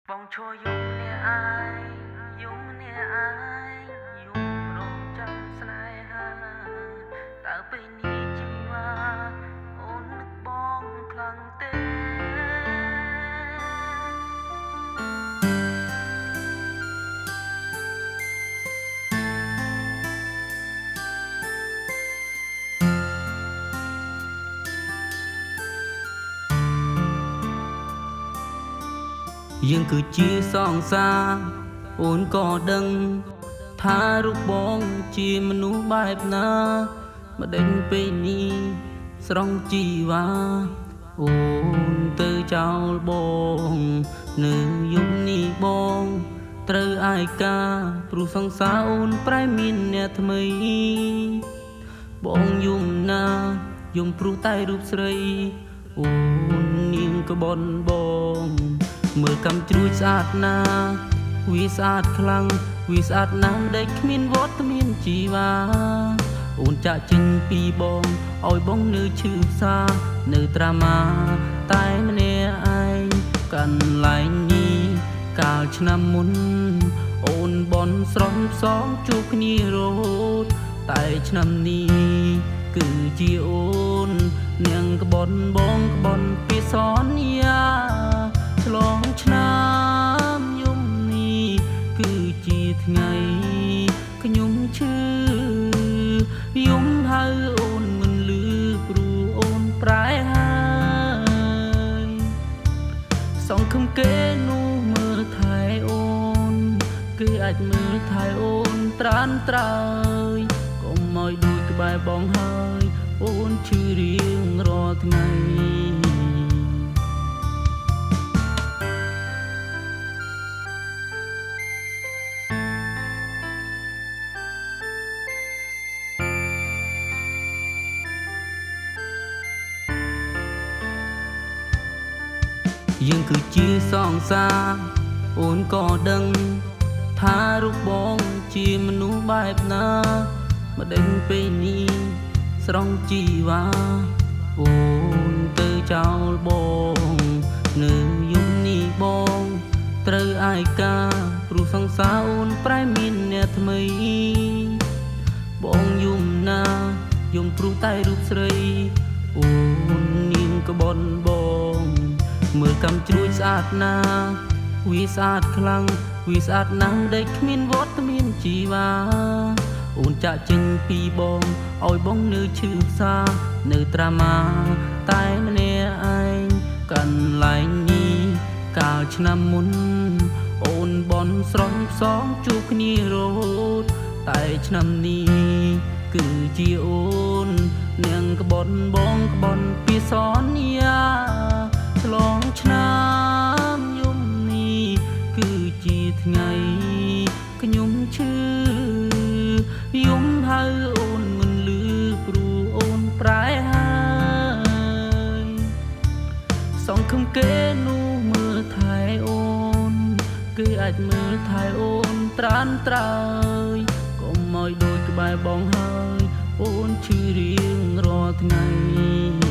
Vòng cho dùng nè ai dùng nè ai dùng rong trăng say ha ta bên đi chi mà ôn nước bong khăng tê យើងគឺជាសងសាអូនក៏ដឹងថារូបបងជាមនុស្សបែបណាមកដេញពេលនេះស្រង់ជីវ៉ាអូនទៅចោលបងនៅយប់នេះបងត្រូវអាយកាព្រោះសង្សារអូនប្រែមានអ្នកថ្មីបងយំណាយំព្រោះតែរូបស្រីអូននាងក៏បនបងមើលកំជ្រួចស្អាតណាវាស្អាតខ្លាំងវាស្អាតណាស់ដែលគ្មានវត្តមានជីវ៉ាអូនចាក់ចេញពីបងឲ្យបងនៅឈឺផ្សានៅត្រាម៉ាតែម្នាក់ឯងកាន់ឡែងនេះកាលឆ្នាំមុនអូនបនស្រន់ផ្សងជួបគ្នារហូតតែឆ្នាំនេះគឺជាអូននាងក្បនបងក្បនពីសន្យាឆ្លងឆ្នាំយំនេះគឺជាថ្ងៃខ្ញុំឈឺយំហៅអូនមិនលឺព្រោះអូនប្រែហើយសង្ឃឹមគេនោះមើលថែអូនគេអាចមើលថែអូនត្រានត្រើយកុំឲ្យដូចក្បែរបងហើយអូនឈឺរៀងរាល់ថ្ងៃយើងគឺជាសងសាអូនក៏ដឹងថារូបបងជាមនុស្សបែបណាមកដេញពេលនេះស្រង់ជីវ៉ាអូនទៅចោលបងនៅយប់នេះបងត្រូវអាយកាព្រោះសង្សារអូនប្រែមានអ្នកថ្មីបងយំណាយំព្រោះតែរូបស្រីអូននាងក៏បនបងមើលកំជ្រួចស្អាតណាវាស្អាតខ្លាំងវាស្អាតណាស់ដែលគ្មានវត្តមានជីវ៉ាអូនចាក់ចេញពីបងឲ្យបងនៅឈឺផ្សានៅត្រាម៉ាតែម្នាក់ឯងកាន់ឡែងនេះកាលឆ្នាំមុនអូនបនស្រន់ផ្សងជួបគ្នារហូតតែឆ្នាំនេះគឺជាអូននាងក្បនបងក្បនពីសន្យាឆ្លងឆ្នាំយំនេះគឺជាថ្ងៃខ្ញុំឈឺយំហៅអូនមិនលឺព្រោះអូនប្រែហើយសង្ឃឹមគេនោះមើលថែអូនគេអាចមើលថែអូនត្រានត្រើយកុំឲ្យដូចក្បែរបងហើយអូនឈឺរៀងរាល់ថ្ងៃ